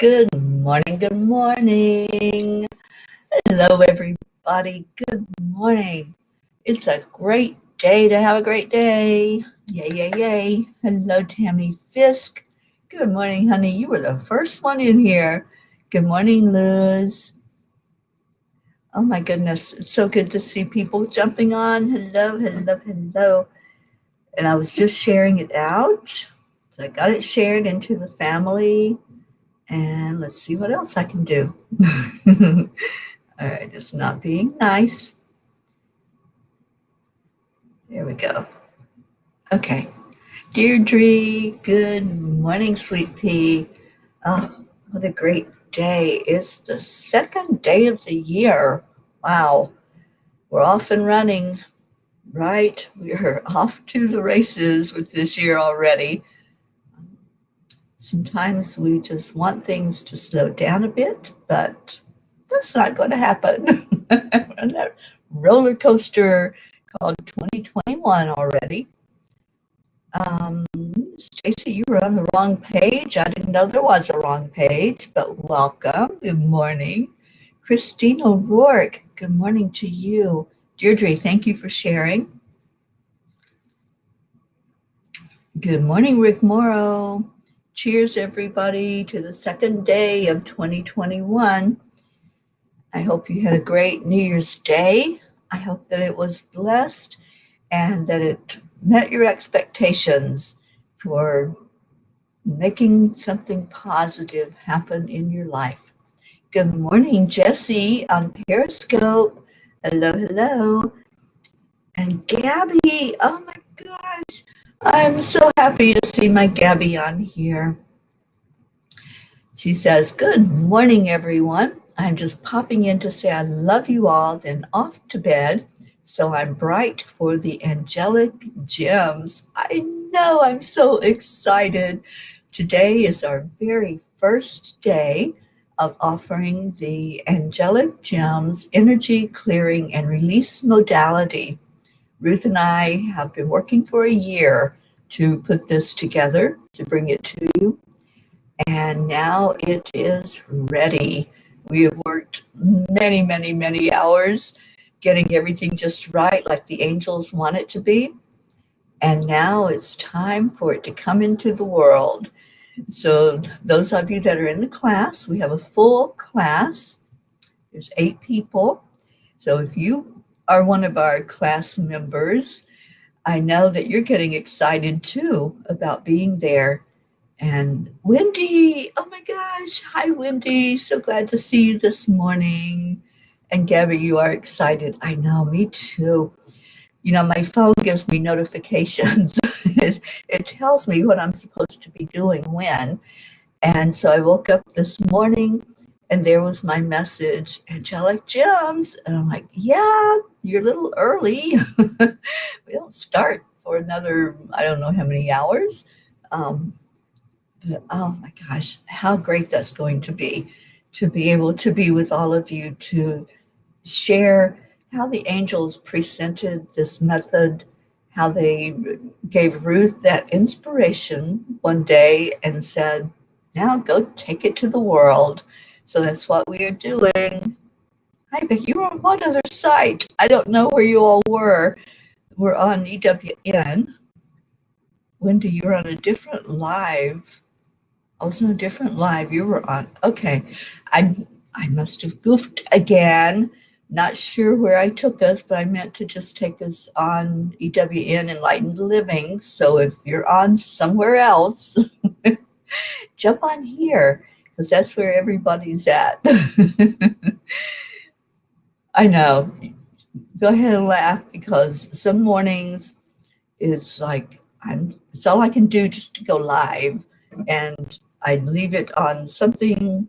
Good morning, good morning. Hello, everybody. Good morning. It's a great day to have a great day. Yay, yay, yay. Hello, Tammy Fisk. Good morning, honey. You were the first one in here. Good morning, Luz. Oh, my goodness. It's so good to see people jumping on. Hello, hello, hello. And I was just sharing it out. So I got it shared into the family. And let's see what else I can do. All right, it's not being nice. There we go. Okay. Deirdre, good morning, sweet pea. Oh, what a great day. It's the second day of the year. Wow. We're off and running, right? We're off to the races with this year already. Sometimes we just want things to slow down a bit, but that's not going to happen. On that roller coaster called 2021 already. Stacy, you were on the wrong page. I didn't know there was a wrong page, but welcome. Good morning. Christina Rourke, good morning to you. Deirdre, thank you for sharing. Good morning, Rick Morrow. Cheers, everybody, to the second day of 2021. I hope you had a great New Year's Day. I hope that it was blessed and that it met your expectations for making something positive happen in your life. Good morning, Jessie on Periscope. Hello, hello. And Gabby, oh my gosh, I'm so happy to see my Gabby on here. She says, good morning, everyone. I'm just popping in to say I love you all, then off to bed. So I'm bright for the angelic gems. I know, I'm so excited. Today is our very first day of offering the angelic gems energy clearing and release modality. Ruth and I have been working for a year to put this together, to bring it to you. And now it is ready. We have worked many, many, many hours getting everything just right, like the angels want it to be. And now it's time for it to come into the world. So those of you that are in the class, we have a full class. There's 8 people. So if you are one of our class members, I know that you're getting excited too about being there. And Wendy, oh my gosh, hi Wendy, so glad to see you this morning. And Gabby, you are excited. I know, me too. You know, my phone gives me notifications. It tells me what I'm supposed to be doing when. And so I woke up this morning and there was my message, angelic gems. And I'm like, yeah, you're a little early. We don't start for another, I don't know how many hours. But oh my gosh, how great that's going to be able to be with all of you, to share how the angels presented this method, how they gave Ruth that inspiration one day and said, now go take it to the world. So that's what we are doing. Hi, Becky, you were on one other site. I don't know where you all were. We're on EWN. Wendy, you're on a different live. I was on a different live you were on. Okay. I must have goofed again. Not sure where I took us, but I meant to just take us on EWN, Enlightened Living. So if you're on somewhere else, jump on here, because that's where everybody's at. I know. Go ahead and laugh, because some mornings it's like it's all I can do just to go live. And I leave it on something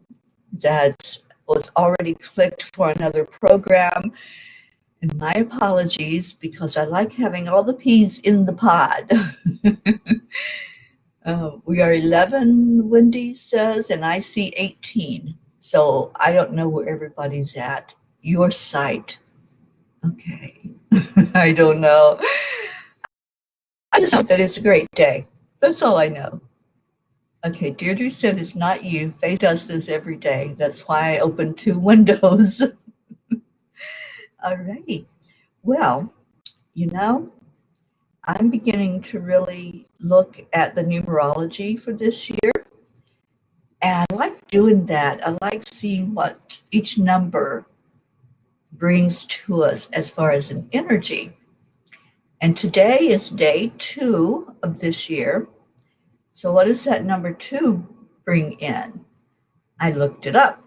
that was already clicked for another program. And my apologies, because I like having all the peas in the pod. We are 11, Wendy says, and I see 18. So I don't know where everybody's at. Your site. Okay. I don't know. I just hope that it's a great day. That's all I know. Okay, Deirdre said it's not you. Faith does this every day. That's why I opened two windows. All righty. Well, you know, I'm beginning to really look at the numerology for this year. And I like doing that. I like seeing what each number brings to us as far as an energy. And today is day 2 of this year. So, what does that number 2 bring in? I looked it up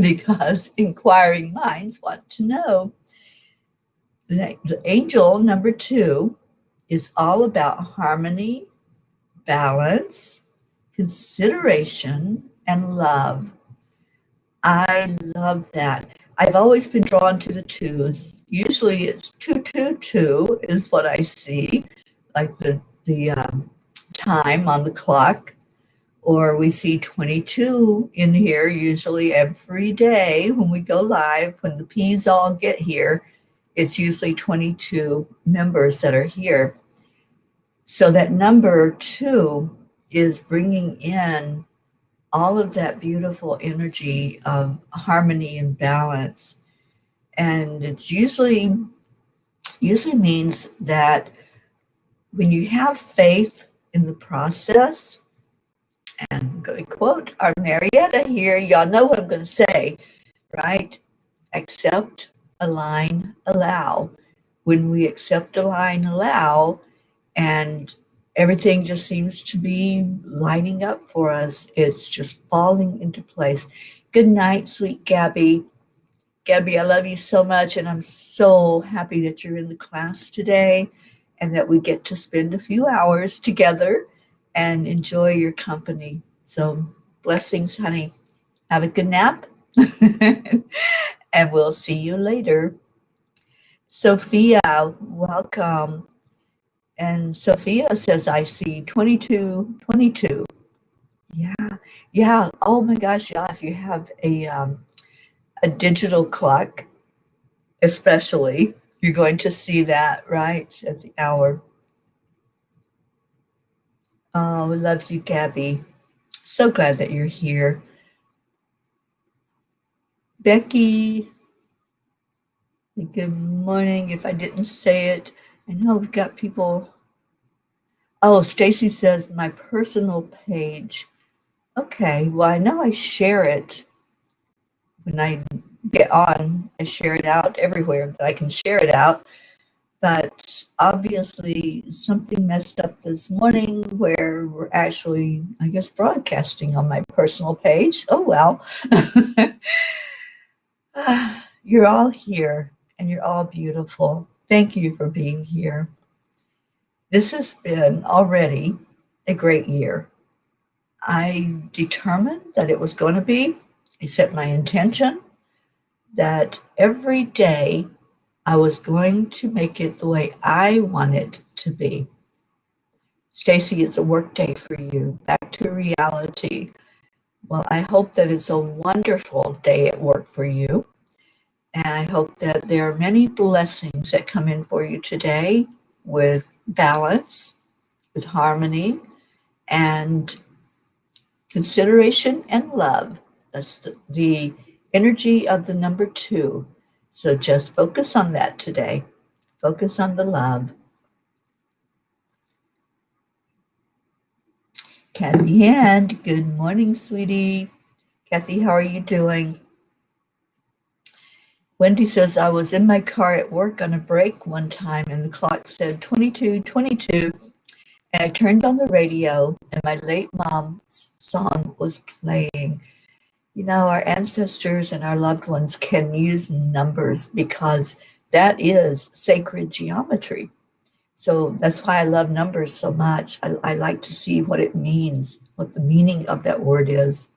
because inquiring minds want to know. The angel number 2 is all about harmony, balance, consideration, and love. I love that. I've always been drawn to the twos. Usually it's 222 is what I see, like the time on the clock, or we see 22 in here usually every day when we go live. When the P's all get here, it's usually 22 members that are here. So that number 2 is bringing in all of that beautiful energy of harmony and balance. And it's usually means that when you have faith in the process, and I'm going to quote our Marietta here, y'all know what I'm going to say, right? Accept, align, allow. When we accept, align, allow, and everything just seems to be lining up for us. It's just falling into place. Good night, sweet Gabby. Gabby, I love you so much, and I'm so happy that you're in the class today and that we get to spend a few hours together and enjoy your company. So blessings, honey. Have a good nap, and we'll see you later. Sophia, welcome. And Sophia says, I see 2222. Yeah, yeah. Oh my gosh, yeah. If you have a digital clock, especially, you're going to see that right at the hour. Oh, we love you, Gabby. So glad that you're here. Becky, good morning. If I didn't say it, I know we've got people. Oh, Stacy says my personal page. Okay, well, I know I share it when I get on. I share it out everywhere that I can share it out. But obviously, something messed up this morning where we're actually, I guess, broadcasting on my personal page. Oh, well. You're all here and you're all beautiful. Thank you for being here. This has been already a great year. I determined that it was going to be. I set my intention that every day I was going to make it the way I want it to be. Stacy, it's a work day for you. Back to reality. Well, I hope that it's a wonderful day at work for you. And I hope that there are many blessings that come in for you today with balance, with harmony, and consideration and love. That's the energy of the number 2. So just focus on that today. Focus on the love. Kathy Hand, good morning, sweetie. Kathy, how are you doing? Wendy says, I was in my car at work on a break one time and the clock said 22:22, and I turned on the radio and my late mom's song was playing. You know, our ancestors and our loved ones can use numbers because that is sacred geometry. So that's why I love numbers so much. I like to see what it means, what the meaning of that word is.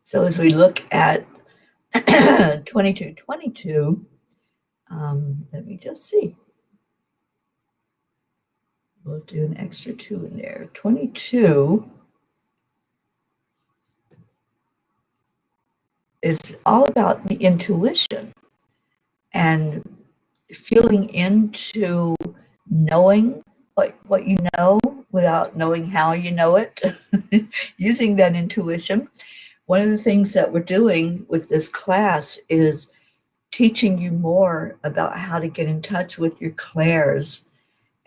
So as we look at 2222, let me just see. We'll do an extra 2 in there. 22 is all about the intuition and feeling into knowing what you know, without knowing how you know it, using that intuition. One of the things that we're doing with this class is teaching you more about how to get in touch with your clairs.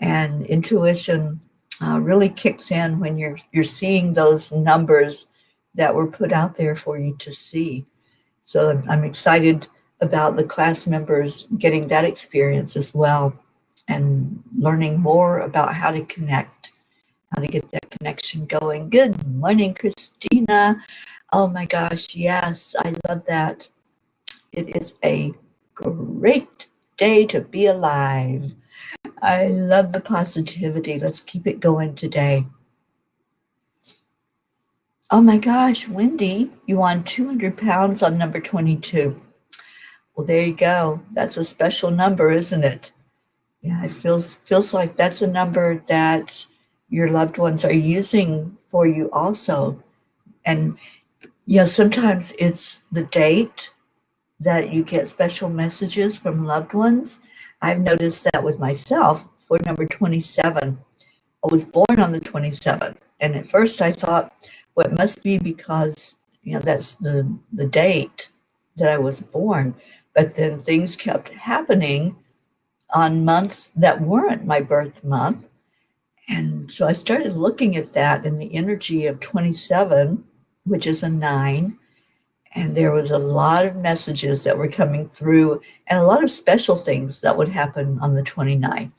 And intuition really kicks in when you're seeing those numbers that were put out there for you to see. So I'm excited about the class members getting that experience as well and learning more about how to connect, how to get that connection going. Good morning, Christina. Oh my gosh, yes, I love that. It is a great day to be alive. I love the positivity. Let's keep it going today. Oh my gosh, Wendy, you won 200 pounds on number 22. Well, there you go. That's a special number, isn't it? Yeah, it feels like that's a number that your loved ones are using for you also. And sometimes it's the date that you get special messages from loved ones. I've noticed that with myself for number 27. I was born on the 27th. And at first I thought, well, it must be because, that's the date that I was born. But then things kept happening on months that weren't my birth month. And so I started looking at that in the energy of 27, which is a 9. And there was a lot of messages that were coming through and a lot of special things that would happen on the 29th.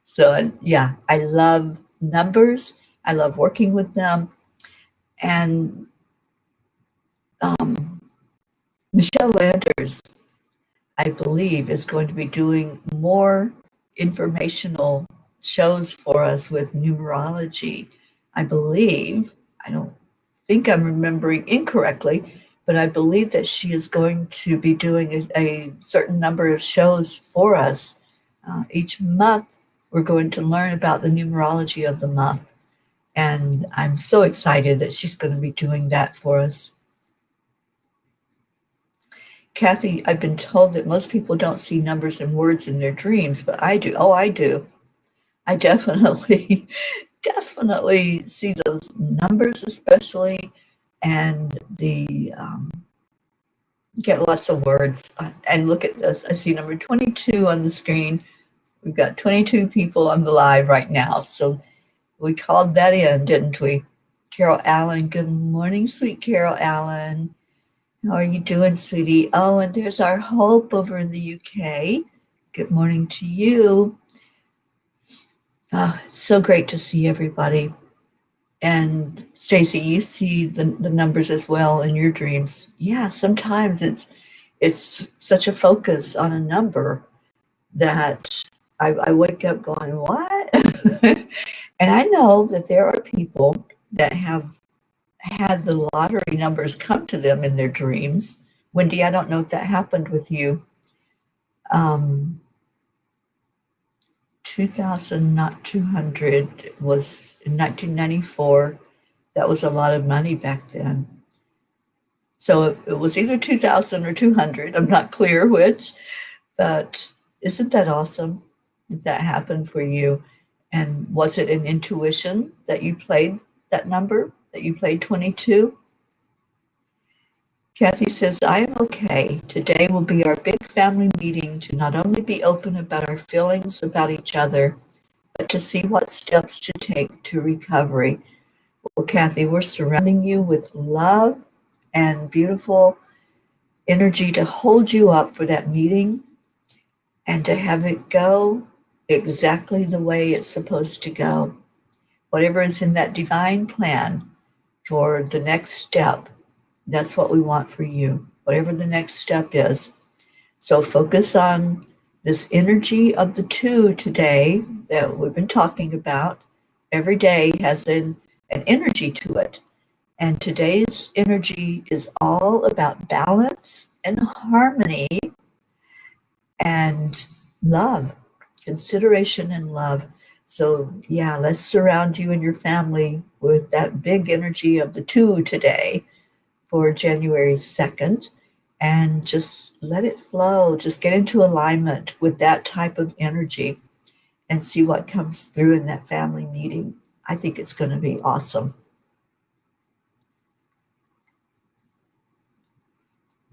So, yeah, I love numbers. I love working with them. And Michelle Landers, I believe, is going to be doing more informational shows for us with numerology. I believe, I don't think I'm remembering incorrectly, but I believe that she is going to be doing a certain number of shows for us. Each month, we're going to learn about the numerology of the month. And I'm so excited that she's going to be doing that for us. Kathy, I've been told that most people don't see numbers and words in their dreams, but I do. Oh, I do. I definitely see those numbers especially, and the get lots of words. And look at this. I see number 22 on the screen. We've got 22 people on the live right now. So we called that in, didn't we? Carol Allen, good morning, sweet Carol Allen. How are you doing, sweetie? Oh, and there's our Hope over in the UK. Good morning to you. Oh, it's so great to see everybody. And Stacy, you see the numbers as well in your dreams. Yeah, sometimes it's such a focus on a number that I wake up going, what? And I know that there are people that have had the lottery numbers come to them in their dreams. Wendy, I don't know if that happened with you. 2000, not 200, was in 1994. That was a lot of money back then. So it was either 2000 or 200. I'm not clear which, but isn't that awesome if that happened for you? And was it an intuition that you played that number, that you played 22? Kathy says, I am okay. Today will be our big family meeting to not only be open about our feelings about each other, but to see what steps to take to recovery. Well, Kathy, we're surrounding you with love and beautiful energy to hold you up for that meeting and to have it go exactly the way it's supposed to go. Whatever is in that divine plan for the next step, that's what we want for you, whatever the next step is. So focus on this energy of the 2 today that we've been talking about. Every day has an energy to it. And today's energy is all about balance and harmony and love, consideration and love. So yeah, let's surround you and your family with that big energy of the 2 today for January 2nd, and just let it flow. Just get into alignment with that type of energy and see what comes through in that family meeting. I think it's going to be awesome.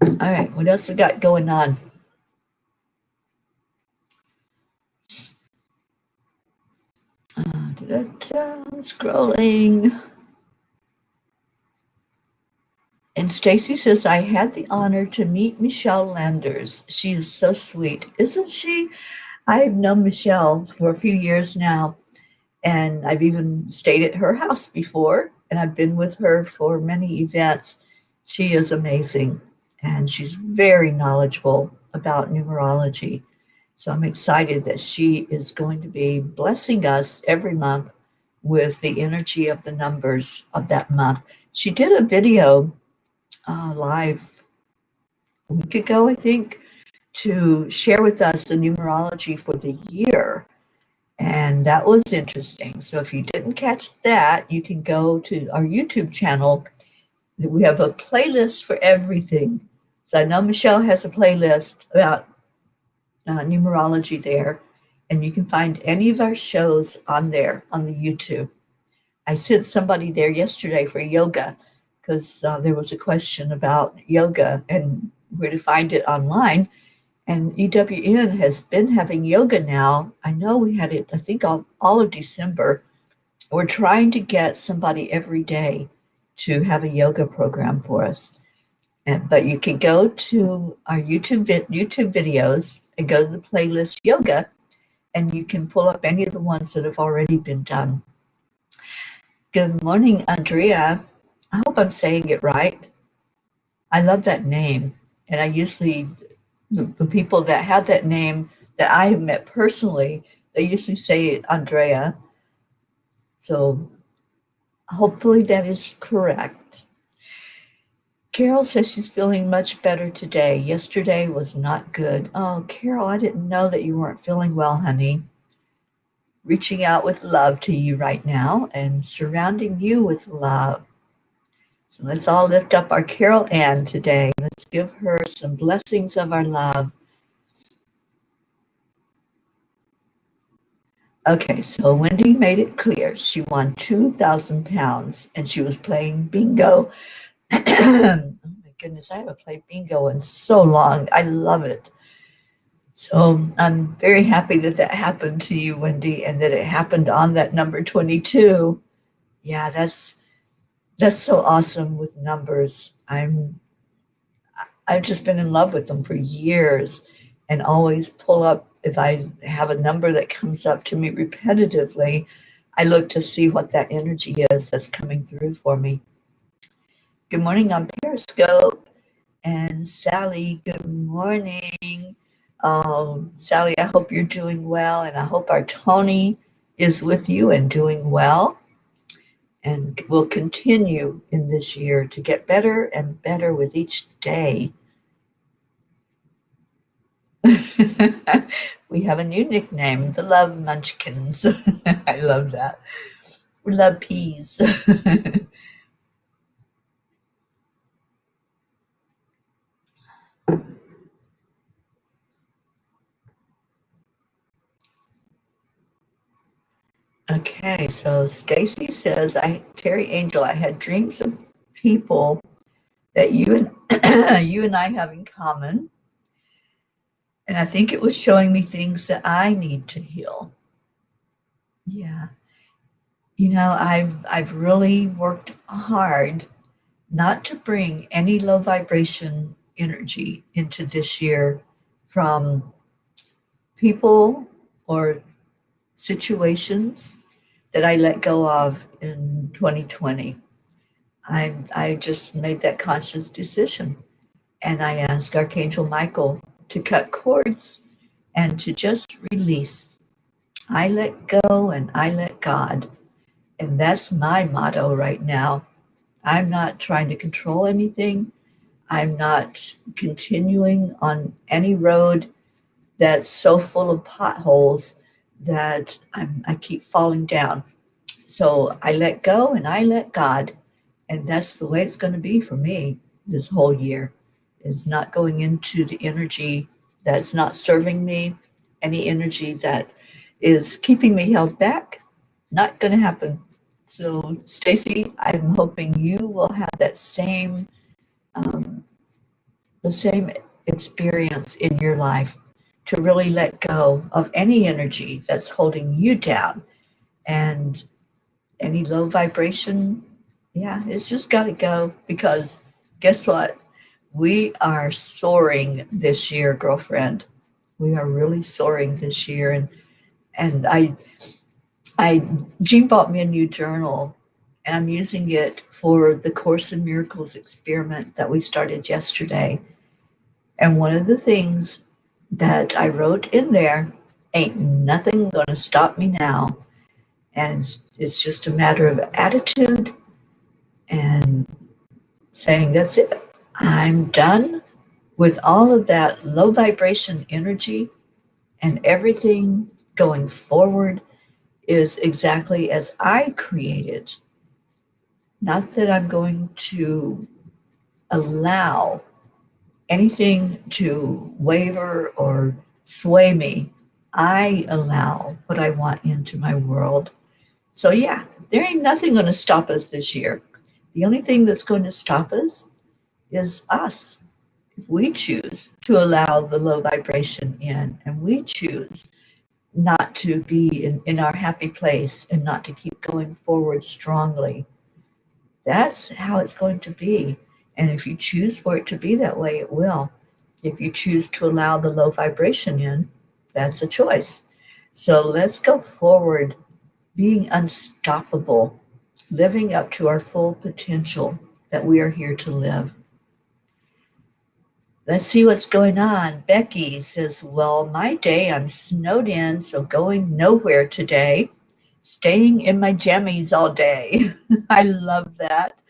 All right, what else we got going on? Scrolling. And Stacy says, I had the honor to meet Michelle Landers. She is so sweet, isn't she? I've known Michelle for a few years now, and I've even stayed at her house before, and I've been with her for many events. She is amazing, and she's very knowledgeable about numerology. So I'm excited that she is going to be blessing us every month with the energy of the numbers of that month. She did a video live a week ago, I think, to share with us the numerology for the year. And that was interesting. So if you didn't catch that, you can go to our YouTube channel. We have a playlist for everything. So I know Michelle has a playlist about numerology there, and you can find any of our shows on there on the YouTube. I sent somebody there yesterday for yoga because there was a question about yoga and where to find it online. And EWN has been having yoga now. I know we had it, I think, all of December. We're trying to get somebody every day to have a yoga program for us. But you can go to our YouTube videos and go to the playlist yoga, and you can pull up any of the ones that have already been done. Good morning, Andrea. I hope I'm saying it right. I love that name. And I usually, the people that have that name that I have met personally, they usually say it Andrea. So hopefully that is correct. Carol says she's feeling much better today. Yesterday was not good. Oh, Carol, I didn't know that you weren't feeling well, honey. Reaching out with love to you right now and surrounding you with love. So let's all lift up our Carol Ann today. Let's give her some blessings of our love. Okay, so Wendy made it clear. She won 2,000 pounds and she was playing bingo. Oh my goodness, I haven't played bingo in so long. I love it. So I'm very happy that that happened to you, Wendy, and that it happened on that number 22. Yeah, that's so awesome with numbers. I've just been in love with them for years and always pull up if I have a number that comes up to me repetitively. I look to see what that energy is that's coming through for me. Good morning on Periscope. And Sally, good morning. Sally, I hope you're doing well, and I hope our Tony is with you and doing well. And will continue in this year to get better and better with each day. We have a new nickname, the Love Munchkins. I love that. We love peas. Okay, so Stacy says, Teri Angel, I had dreams of people that you and I have in common. And I think it was showing me things that I need to heal. Yeah. You know, I've really worked hard not to bring any low vibration energy into this year from people or situations that I let go of in 2020. I just made that conscious decision. And I asked Archangel Michael to cut cords and to just release. I let go and I let God. And that's my motto right now. I'm not trying to control anything. I'm not continuing on any road that's so full of potholes that I keep falling down. So I let go and I let God. And that's the way it's going to be for me this whole year, is not going into the energy that's not serving me, any energy that is keeping me held back. Not going to happen. So, Stacy, I'm hoping you will have that um, the same experience in your life to really let go of any energy that's holding you down and any low vibration. Yeah, it's just got to go because guess what? We are soaring this year, girlfriend. We are really soaring this year, and I Jean bought me a new journal, and I'm using it for the Course in Miracles experiment that we started yesterday. And one of the things that I wrote in there, ain't nothing gonna stop me now. And it's just a matter of attitude and saying, that's it. I'm done with all of that low vibration energy, and everything going forward is exactly as I created. Not that I'm going to allow anything to waver or sway me. I allow what I want into my world. So, yeah, there ain't nothing going to stop us this year. The only thing that's going to stop us is us. If we choose to allow the low vibration in and we choose not to be in our happy place and not to keep going forward strongly, that's how it's going to be. And if you choose for it to be that way, it will. If you choose to allow the low vibration in, that's a choice. So let's go forward, being unstoppable, living up to our full potential that we are here to live. Let's see what's going on. Becky says, well, my day, I'm snowed in, so going nowhere today. Staying in my jammies all day. I love that.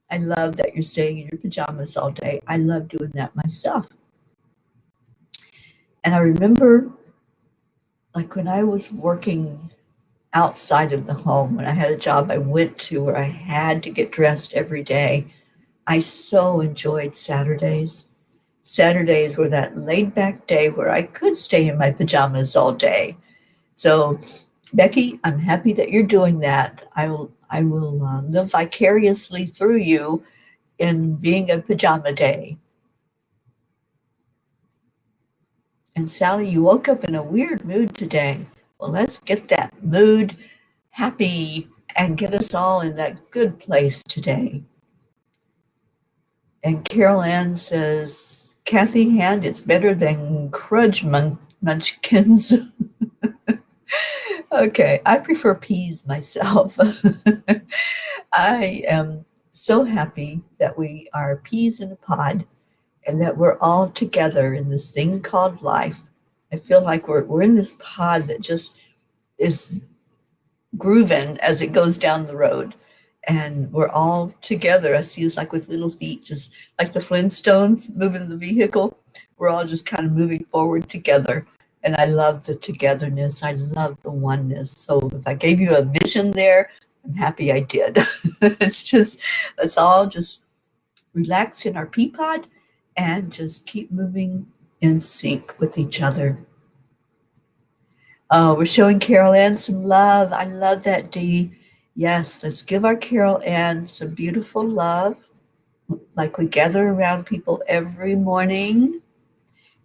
I love that you're staying in your pajamas all day. I love doing that myself. And I remember, like when I was working outside of the home, when I had a job I went to where I had to get dressed every day, I so enjoyed Saturdays. Saturdays were that laid back day where I could stay in my pajamas all day. So, Becky, I'm happy that you're doing that. I will live vicariously through you in being a pajama day. And Sally, you woke up in a weird mood today. Well, let's get that mood happy and get us all in that good place today. And Carol Ann says, Kathy Hand is better than Crudge Munchkins. Okay, I prefer peas myself. I am so happy that we are peas in a pod and that we're all together in this thing called life. I feel like we're in this pod that just is grooving as it goes down the road. And we're all together. I see us like with little feet, just like the Flintstones moving the vehicle. We're all just kind of moving forward together. And I love the togetherness. I love the oneness. So if I gave you a vision there, I'm happy I did. It's just, let's all just relax in our pea pod and just keep moving in sync with each other. We're showing Carol Ann some love. I love that, Dee. Yes, let's give our Carol Ann some beautiful love, like we gather around people every morning.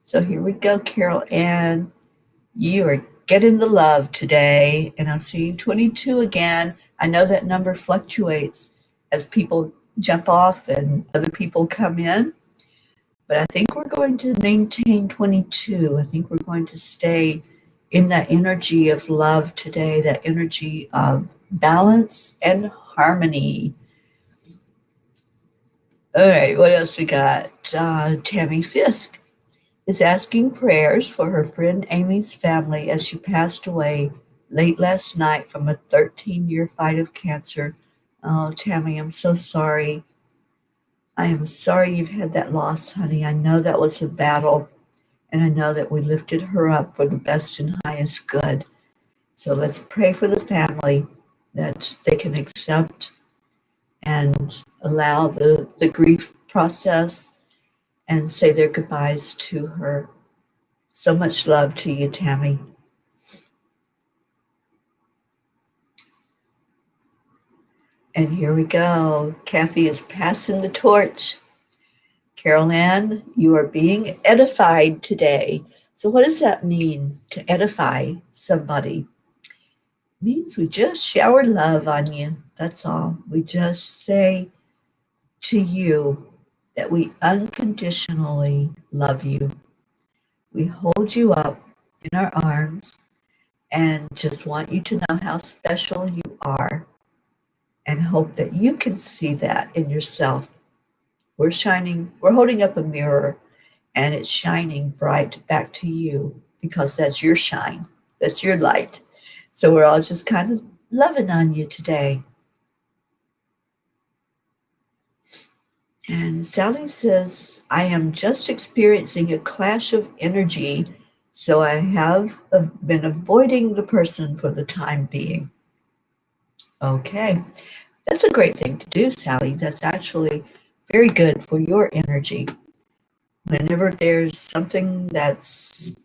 So here we go, Carol Ann. You are getting the love today. And I'm seeing 22 again. I know that number fluctuates as people jump off and other people come in. But I think we're going to maintain 22. I think we're going to stay in that energy of love today, that energy of balance and harmony. All right, what else we got? Tammy Fisk is asking prayers for her friend Amy's family as she passed away late last night from a 13-year fight of cancer. Oh, Tammy, I'm so sorry. I am sorry you've had that loss, honey. I know that was a battle, and I know that we lifted her up for the best and highest good. So let's pray for the family that they can accept and allow the grief process and say their goodbyes to her. So much love to you, Tammy. And here we go. Kathy is passing the torch. Carol Ann, you are being edified today. So what does that mean, to edify somebody? It means we just shower love on you. That's all. We just say to you that we unconditionally love you. We hold you up in our arms and just want you to know how special you are, and hope that you can see that in yourself. We're holding up a mirror, and it's shining bright back to you because that's your shine, that's your light. So we're all just kind of loving on you today. And Sally says, I am just experiencing a clash of energy, so I have been avoiding the person for the time being. Okay, that's a great thing to do, Sally. That's actually very good for your energy. Whenever there's something that's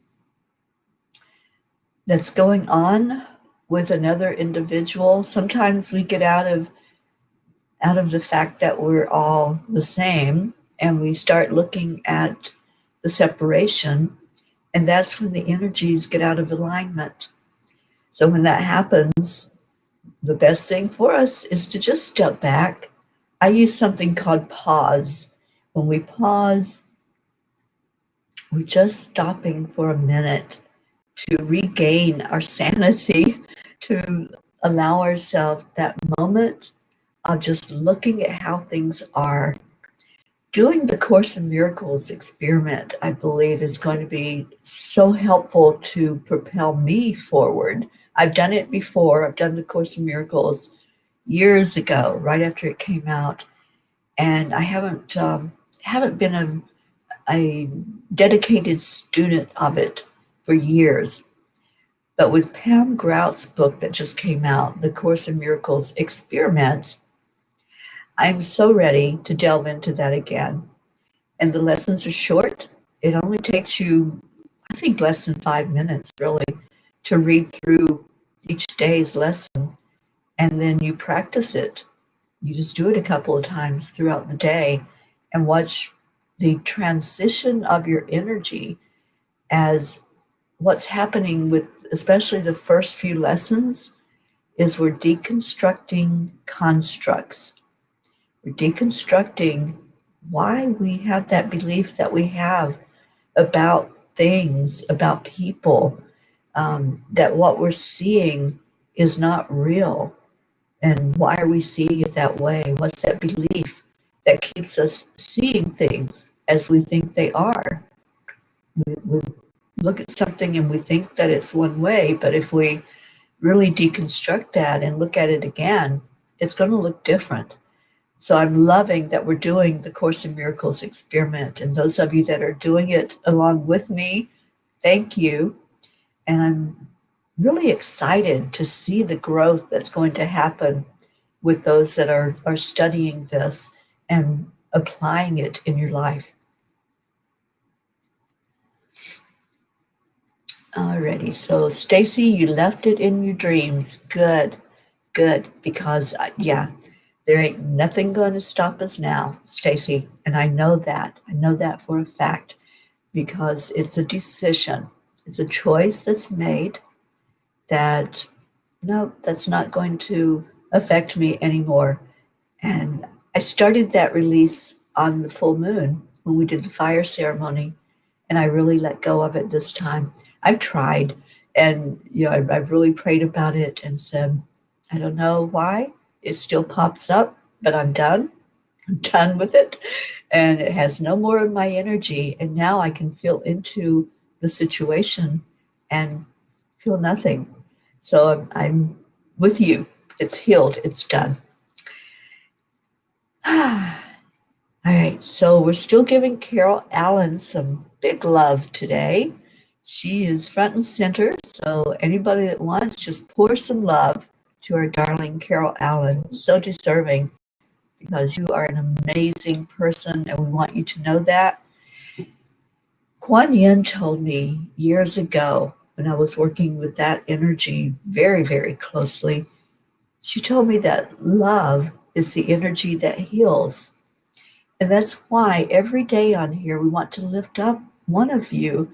going on with another individual, sometimes we get out of the fact that we're all the same, and we start looking at the separation, and that's when the energies get out of alignment. So when that happens, the best thing for us is to just step back. I use something called pause. When we pause, we're just stopping for a minute to regain our sanity, to allow ourselves that moment of just looking at how things are. Doing the Course in Miracles experiment, I believe, is going to be so helpful to propel me forward. I've done it before. I've done the Course in Miracles years ago, right after it came out, and I haven't been a dedicated student of it for years. But with Pam Grout's book that just came out, The Course in Miracles Experiment, I'm so ready to delve into that again. And the lessons are short. It only takes you, I think, less than 5 minutes, really, to read through each day's lesson. And then you practice it. You just do it a couple of times throughout the day and watch the transition of your energy as what's happening with, especially the first few lessons, is we're deconstructing constructs. We're deconstructing why we have that belief that we have about things, about people, that what we're seeing is not real. And why are we seeing it that way? What's that belief that keeps us seeing things as we think they are? We look at something and we think that it's one way, but if we really deconstruct that and look at it again, it's going to look different. So I'm loving that we're doing the Course in Miracles experiment. And those of you that are doing it along with me, thank you. And I'm really excited to see the growth that's going to happen with those that are studying this and applying it in your life. Alrighty, so Stacy, you left it in your dreams. Good, because there ain't nothing going to stop us now, Stacy, and I know that. I know that for a fact, because it's a decision. It's a choice that's made that, no, that's not going to affect me anymore. And I started that release on the full moon when we did the fire ceremony, and I really let go of it this time. I've tried, and I've really prayed about it and said, I don't know why it still pops up, but I'm done. I'm done with it, and it has no more of my energy. And now I can feel into the situation and feel nothing. So I'm with you. It's healed. It's done. All right, so we're still giving Carol Allen some big love today. She is front and center, so anybody that wants, just pour some love to our darling Carol Allen. So deserving, because you are an amazing person, and we want you to know that. Kuan Yin told me years ago, when I was working with that energy very, very closely, she told me that love is the energy that heals. And that's why every day on here we want to lift up one of you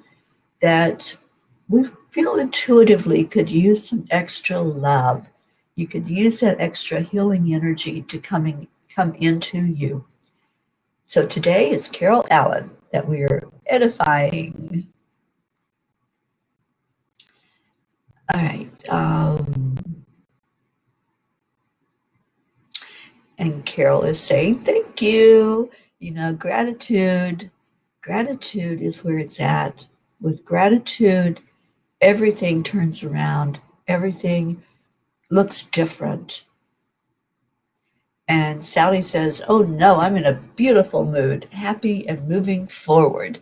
that we feel intuitively could use some extra love. You could use that extra healing energy to come into you. So today is Carol Allen that we are edifying. All right. And Carol is saying, thank you. You know, gratitude is where it's at. With gratitude, everything turns around. Everything looks different. And Sally says, oh no, I'm in a beautiful mood, happy and moving forward.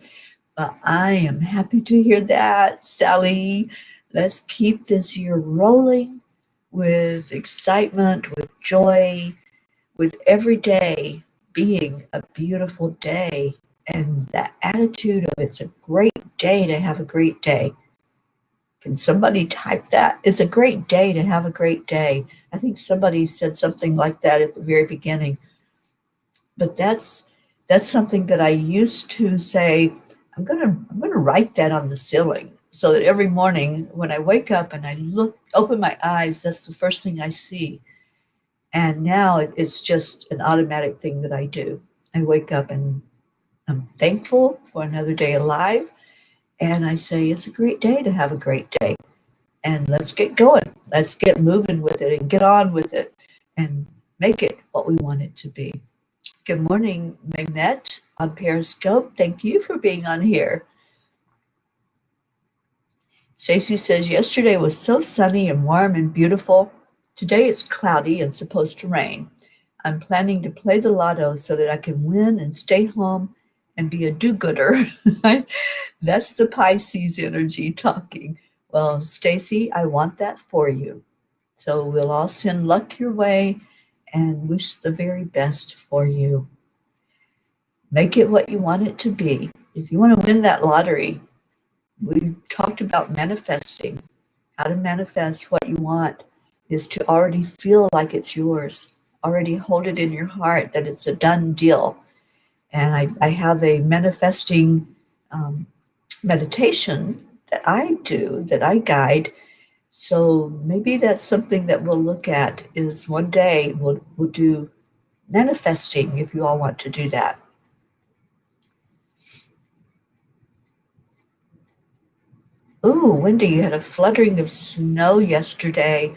Well, I am happy to hear that, Sally. Let's keep this year rolling with excitement, with joy, with every day being a beautiful day. And that attitude of it's a great day to have a great day. Can somebody type that? It's a great day to have a great day. I think somebody said something like that at the very beginning. But that's something that I used to say, I'm gonna write that on the ceiling so that every morning when I wake up and I open my eyes, that's the first thing I see. And now it's just an automatic thing that I do. I wake up and I'm thankful for another day alive. And I say, it's a great day to have a great day. And let's get going. Let's get moving with it and get on with it and make it what we want it to be. Good morning, Mehmet on Periscope. Thank you for being on here. Stacy says, yesterday was so sunny and warm and beautiful. Today it's cloudy and supposed to rain. I'm planning to play the lotto so that I can win and stay home and be a do-gooder. That's the Pisces energy talking. Well, Stacy, I want that for you. So we'll all send luck your way and wish the very best for you. Make it what you want it to be. If you want to win that lottery, we talked about manifesting. How to manifest what you want is to already feel like it's yours, already hold it in your heart that it's a done deal. And I have a manifesting meditation that I do, that I guide. So maybe that's something that we'll look at is one day we'll do manifesting if you all want to do that. Ooh, Wendy, you had a fluttering of snow yesterday.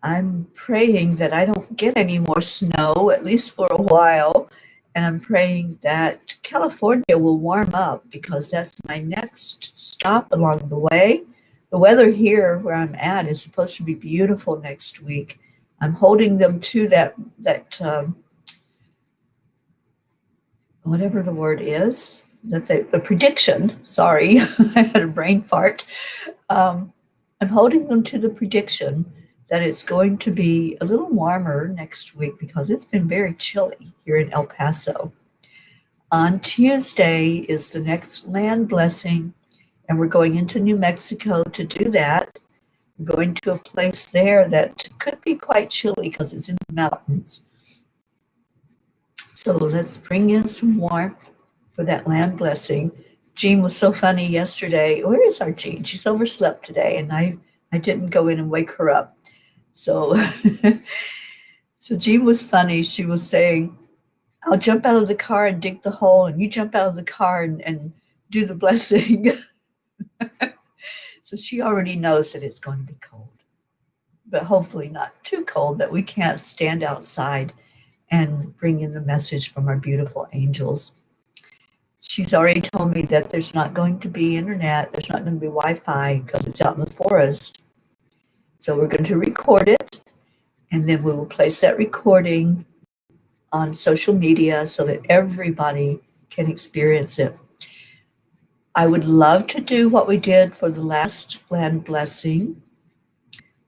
I'm praying that I don't get any more snow, at least for a while. And I'm praying that California will warm up because that's my next stop along the way. The weather here where I'm at is supposed to be beautiful next week. I'm holding them to that whatever the word is, that the prediction, sorry, I had a brain fart. I'm holding them to the prediction that it's going to be a little warmer next week because it's been very chilly here in El Paso. On Tuesday is the next land blessing, and we're going into New Mexico to do that. We're going to a place there that could be quite chilly because it's in the mountains. So let's bring in some warmth for that land blessing. Jean was so funny yesterday. Where is our Jean? She's overslept today, and I didn't go in and wake her up. So, so Jean was funny. She was saying, I'll jump out of the car and dig the hole, and you jump out of the car and do the blessing. So she already knows that it's going to be cold, but hopefully not too cold that we can't stand outside and bring in the message from our beautiful angels. She's already told me that there's not going to be internet, there's not going to be Wi-Fi because it's out in the forest. So we're going to record it, and then we will place that recording on social media so that everybody can experience it. I would love to do what we did for the last land blessing,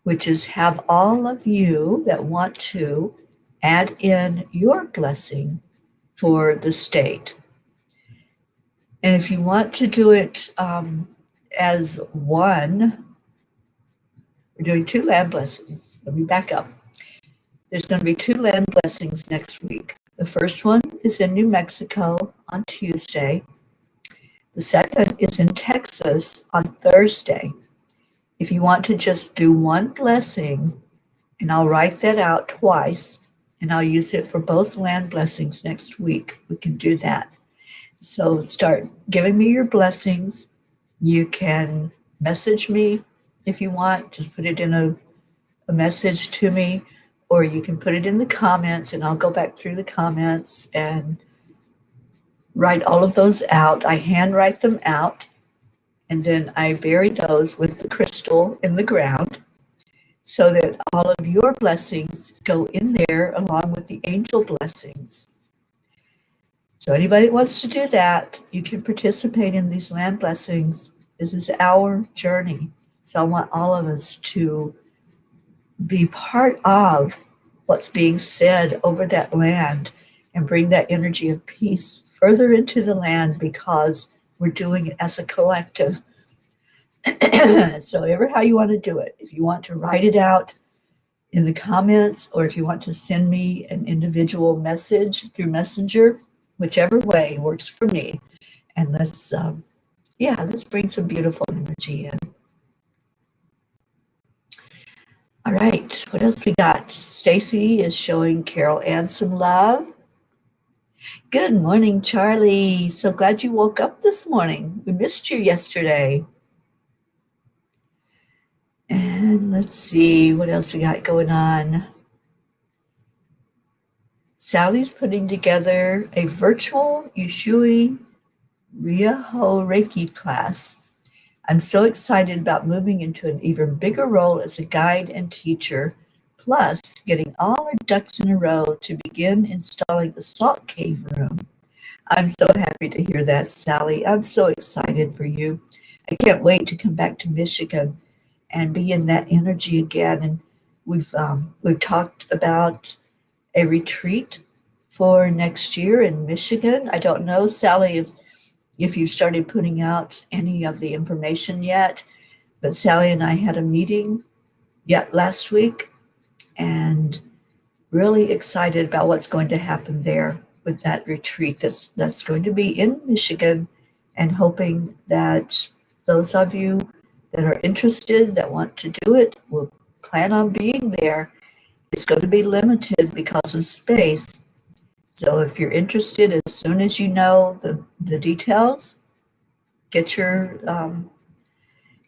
which is have all of you that want to add in your blessing for the state. And if you want to do it as one, we're doing 2 land blessings. Let me back up. There's going to be 2 land blessings next week. The first one is in New Mexico on Tuesday. The second is in Texas on Thursday. If you want to just do one blessing, and I'll write that out twice, and I'll use it for both land blessings next week, we can do that. So start giving me your blessings. You can message me if you want. Just put it in a message to me, or you can put it in the comments, and I'll go back through the comments and write all of those out. I handwrite them out, and then I bury those with the crystal in the ground so that all of your blessings go in there along with the angel blessings. So anybody that wants to do that, you can participate in these land blessings. This is our journey. So I want all of us to be part of what's being said over that land and bring that energy of peace further into the land, because we're doing it as a collective. So ever how you want to do it. If you want to write it out in the comments, or if you want to send me an individual message through Messenger, whichever way works for me. And let's bring some beautiful energy in. All right, what else we got? Stacy is showing Carol Ann some love. Good morning, Charlie. So glad you woke up this morning. We missed you yesterday. And let's see what else we got going on. Sally's putting together a virtual Ushui Ryaho Reiki class. I'm so excited about moving into an even bigger role as a guide and teacher, plus getting all our ducks in a row to begin installing the salt cave room. I'm so happy to hear that, Sally. I'm so excited for you. I can't wait to come back to Michigan and be in that energy again. And we've talked about a retreat for next year in Michigan. I don't know, Sally, if you started putting out any of the information yet, but Sally and I had a meeting last week, and really excited about what's going to happen there with that retreat that's going to be in Michigan, and hoping that those of you that are interested, that want to do it, will plan on being there. It's going to be limited because of space. So if you're interested, as soon as you know the details, get your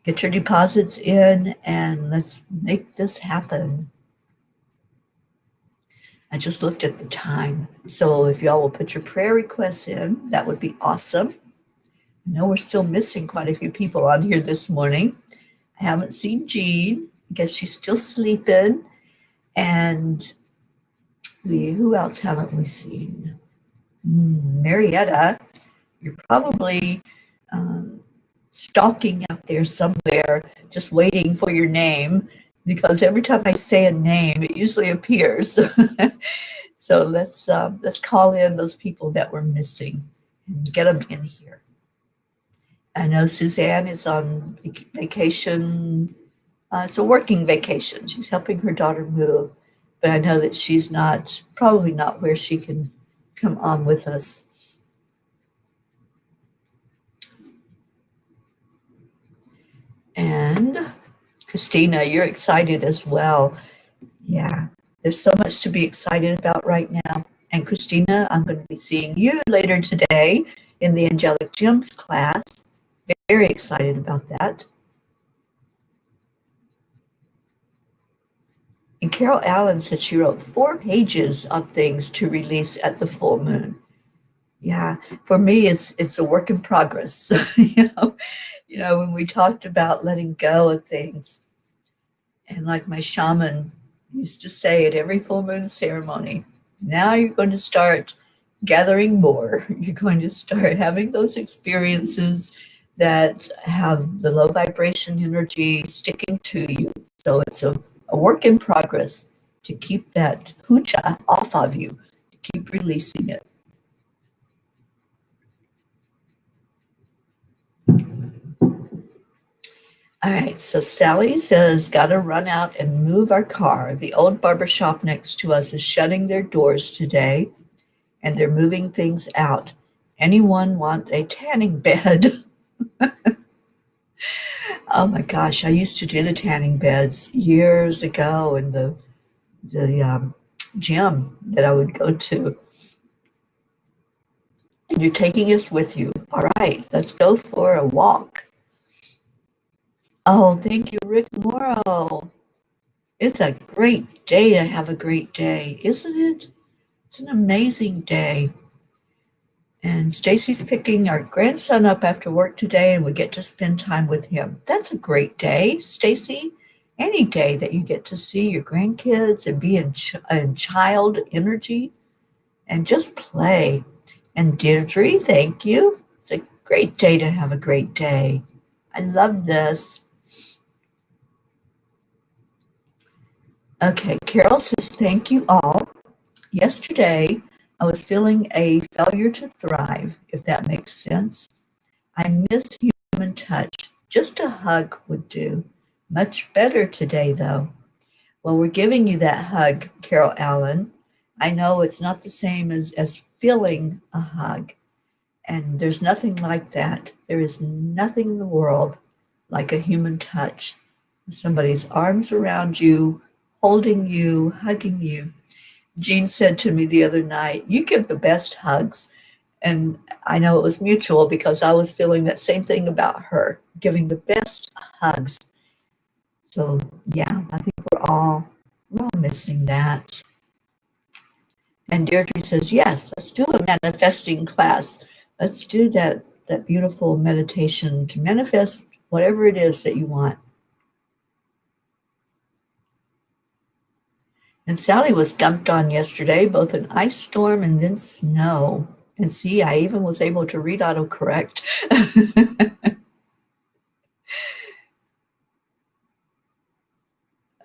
deposits in, and let's make this happen. I just looked at the time. So if y'all will put your prayer requests in, that would be awesome. I know we're still missing quite a few people on here this morning. I haven't seen Jean. I guess she's still sleeping. And who else haven't we seen? Marietta, you're probably stalking out there somewhere, just waiting for your name, because every time I say a name, it usually appears. So let's call in those people that we're missing and get them in here. I know Suzanne is on vacation. It's a working vacation. She's helping her daughter move, but I know that she's probably not where she can come on with us. And Christina, you're excited as well. Yeah, there's so much to be excited about right now. And Christina, I'm going to be seeing you later today in the Angelic Gems class. Very excited about that. And Carol Allen said she wrote 4 pages of things to release at the full moon. Yeah, for me, it's a work in progress. You know, when we talked about letting go of things, and like my shaman used to say at every full moon ceremony, now you're going to start gathering more. You're going to start having those experiences that have the low vibration energy sticking to you. So it's a work in progress to keep that hucha off of you, to keep releasing it. All right, so Sally says, gotta run out and move our car. The old barber shop next to us is shutting their doors today, and they're moving things out. Anyone want a tanning bed? Oh my gosh, I used to do the tanning beds years ago in the gym that I would go to. And you're taking us with you. All right, let's go for a walk. Oh, thank you, Rick Morrow. It's a great day to have a great day, isn't it? It's an amazing day. And Stacy's picking our grandson up after work today, and we get to spend time with him. That's a great day, Stacy. Any day that you get to see your grandkids and be in child energy and just play. And Deirdre, thank you. It's a great day to have a great day. I love this. Okay, Carol says, thank you all. Yesterday, I was feeling a failure to thrive, if that makes sense. I miss human touch. Just a hug would do. Much better today, though. Well, we're giving you that hug, Carol Allen. I know it's not the same as feeling a hug, and there's nothing like that. There is nothing in the world like a human touch. Somebody's arms around you, holding you, hugging you. Jean said to me the other night, you give the best hugs. And I know it was mutual because I was feeling that same thing about her, giving the best hugs. So yeah, I think we're all missing that. And Deirdre says, yes, let's do a manifesting class. Let's do that beautiful meditation to manifest whatever it is that you want. And Sally was dumped on yesterday, both an ice storm and then snow. And see, I even was able to read autocorrect.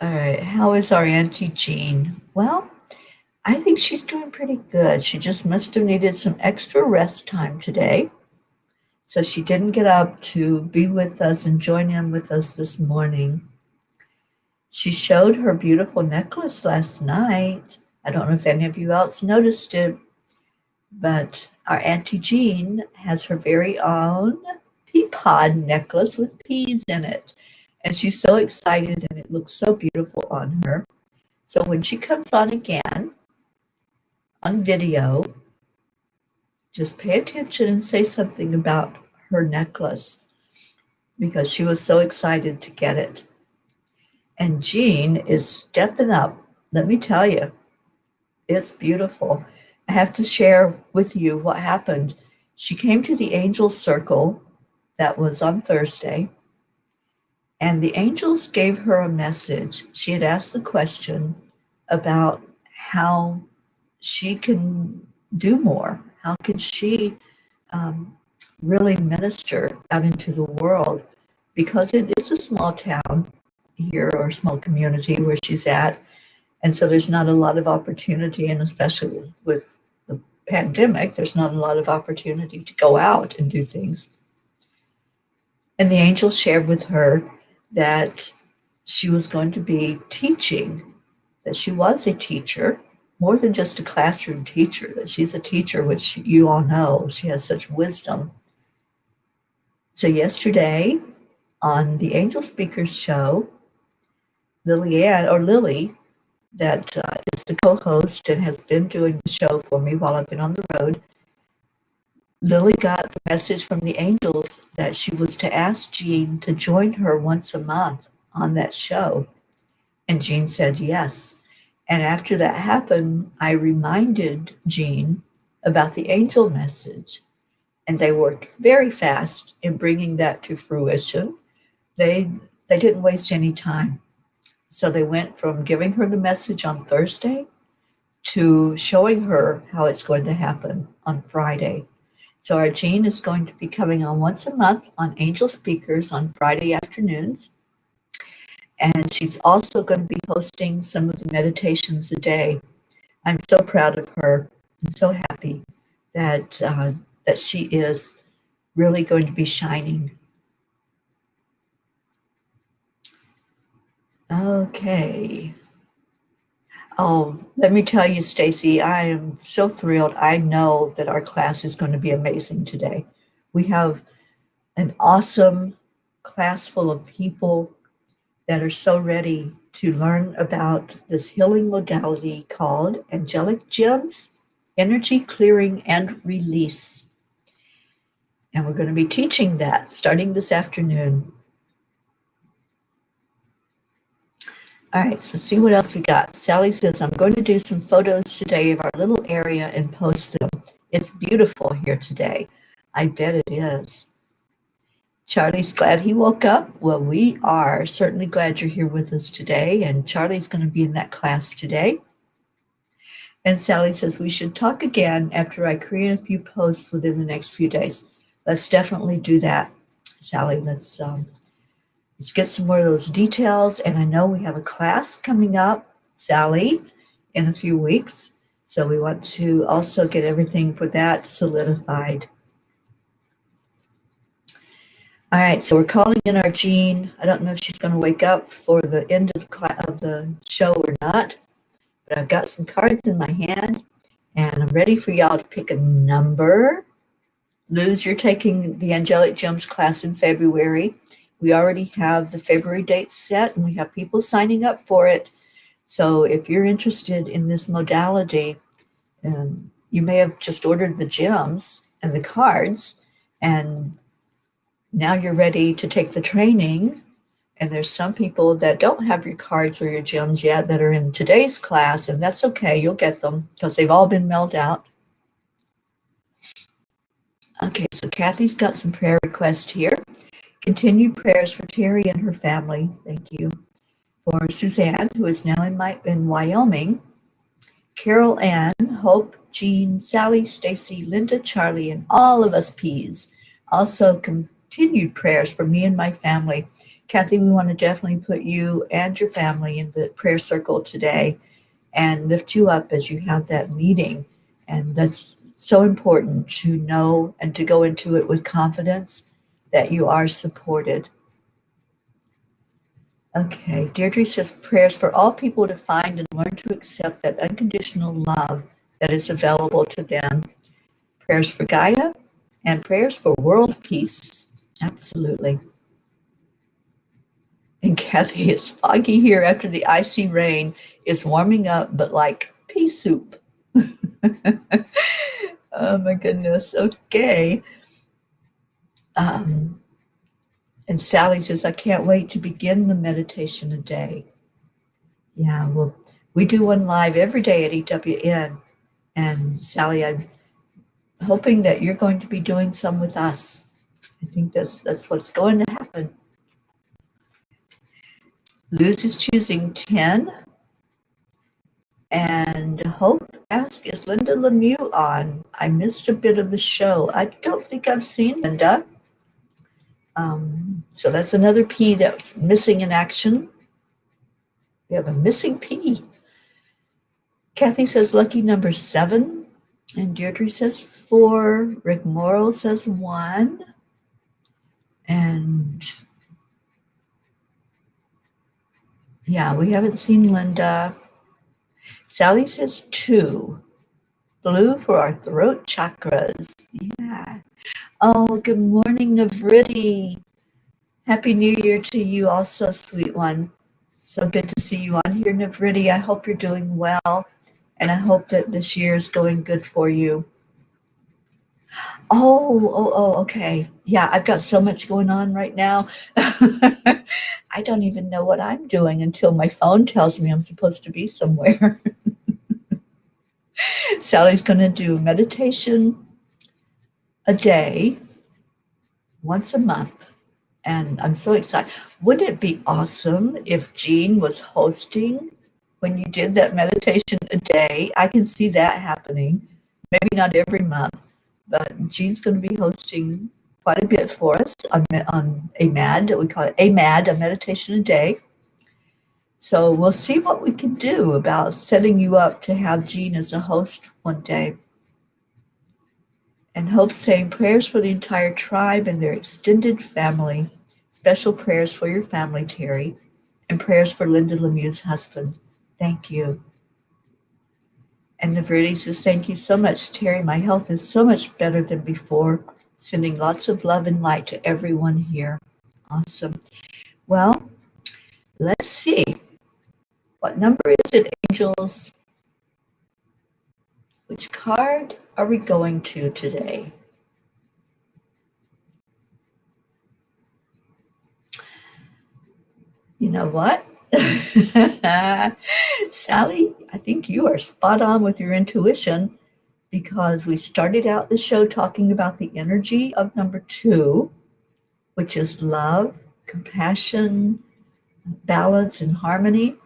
All right, how is our Auntie Jean? Well, I think she's doing pretty good. She just must have needed some extra rest time today. So she didn't get up to be with us and join in with us this morning. She showed her beautiful necklace last night. I don't know if any of you else noticed it, but our Auntie Jean has her very own pea pod necklace with peas in it. And she's so excited, and it looks so beautiful on her. So when she comes on again on video, just pay attention and say something about her necklace because she was so excited to get it. And Jean is stepping up. Let me tell you, it's beautiful. I have to share with you what happened. She came to the Angel Circle that was on Thursday, and the angels gave her a message. She had asked the question about how she can do more. How can she really minister out into the world? Because it's a small town here, or a small community where she's at. And so there's not a lot of opportunity, and especially with the pandemic, there's not a lot of opportunity to go out and do things. And the angel shared with her that she was going to be teaching, that she was a teacher, more than just a classroom teacher, that she's a teacher, which you all know, she has such wisdom. So yesterday on the Angel Speakers show, Lily, that is the co-host and has been doing the show for me while I've been on the road, Lily got the message from the angels that she was to ask Jean to join her once a month on that show. And Jean said yes. And after that happened, I reminded Jean about the angel message. And they worked very fast in bringing that to fruition. They didn't waste any time. So they went from giving her the message on Thursday to showing her how it's going to happen on Friday. So our Jean is going to be coming on once a month on Angel Speakers on Friday afternoons. And she's also going to be hosting some of the meditations a day. I'm so proud of her and so happy that that she is really going to be shining. Okay. Oh, let me tell you, Stacy, I am so thrilled. I know that our class is going to be amazing today. We have an awesome class full of people that are so ready to learn about this healing modality called angelic gems, energy clearing and release. And we're going to be teaching that starting this afternoon. All right, so see what else we got. Sally says, I'm going to do some photos today of our little area and post them. It's beautiful here today. I bet it is. Charlie's glad he woke up. Well, we are certainly glad you're here with us today, and Charlie's going to be in that class today. And Sally says, we should talk again after I create a few posts within the next few days. Let's definitely do that, Sally. Let's get some more of those details. And I know we have a class coming up, Sally, in a few weeks. So we want to also get everything for that solidified. All right, so we're calling in our Jean. I don't know if she's going to wake up for the end of the show or not, but I've got some cards in my hand, and I'm ready for y'all to pick a number. Luz, you're taking the Angelic Gems class in February. We already have the February date set, and we have people signing up for it. So if you're interested in this modality, you may have just ordered the gems and the cards, and now you're ready to take the training. And there's some people that don't have your cards or your gems yet that are in today's class, and that's okay. You'll get them because they've all been mailed out. Okay, so Kathy's got some prayer requests here. Continued prayers for Teri and her family. Thank you. For Suzanne, who is now in Wyoming. Carol Ann, Hope, Jean, Sally, Stacy, Linda, Charlie, and all of us P's. Also, continued prayers for me and my family. Kathy, we want to definitely put you and your family in the prayer circle today and lift you up as you have that meeting. And that's so important to know and to go into it with confidence that you are supported. Okay, Deirdre says prayers for all people to find and learn to accept that unconditional love that is available to them. Prayers for Gaia and prayers for world peace. Absolutely. And Kathy, it's foggy here after the icy rain. It's warming up, but like pea soup. Oh my goodness. Okay. And Sally says, I can't wait to begin the meditation a day. Yeah, well, we do one live every day at EWN. And Sally, I'm hoping that you're going to be doing some with us. I think that's what's going to happen. Luz is choosing 10. And Hope asks, is Linda Lemieux on? I missed a bit of the show. I don't think I've seen Linda. So that's another P that's missing in action. We have a missing P. Kathy says lucky number 7. And Deirdre says 4. Rick Morrow says 1. And yeah, we haven't seen Linda. Sally says 2. Blue for our throat chakras. Yeah. Oh, good morning, Navriti. Happy New Year to you also, sweet one. So good to see you on here, Navriti. I hope you're doing well, and I hope that this year is going good for you. Oh, okay. Yeah, I've got so much going on right now. I don't even know what I'm doing until my phone tells me I'm supposed to be somewhere. Sally's going to do meditation a day, once a month. And I'm so excited. Wouldn't it be awesome if Jean was hosting when you did that meditation a day? I can see that happening. Maybe not every month, but Jean's going to be hosting quite a bit for us on AMAD. We call it AMAD, a meditation a day. So we'll see what we can do about setting you up to have Jean as a host one day. And Hope saying prayers for the entire tribe and their extended family. Special prayers for your family, Teri. And prayers for Linda Lemieux's husband. Thank you. And Neverity says, thank you so much, Teri. My health is so much better than before. Sending lots of love and light to everyone here. Awesome. Well, let's see. What number is it, angels? Which card are we going to today? You know what? Sally, I think you are spot on with your intuition, because we started out the show talking about the energy of number 2, which is love, compassion, balance, and harmony.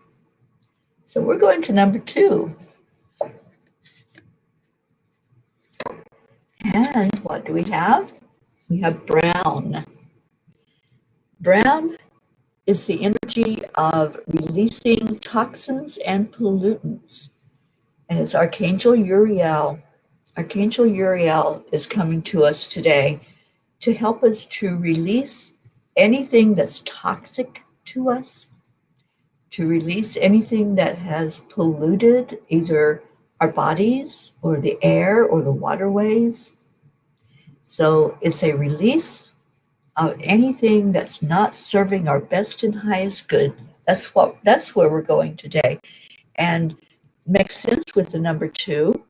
So we're going to number 2. And what do we have? We have brown. Brown is the energy of releasing toxins and pollutants. And it's Archangel Uriel. Archangel Uriel is coming to us today to help us to release anything that's toxic to us, to release anything that has polluted either our bodies or the air or the waterways. So it's a release of anything that's not serving our best and highest good. That's where we're going today. And makes sense with the number 2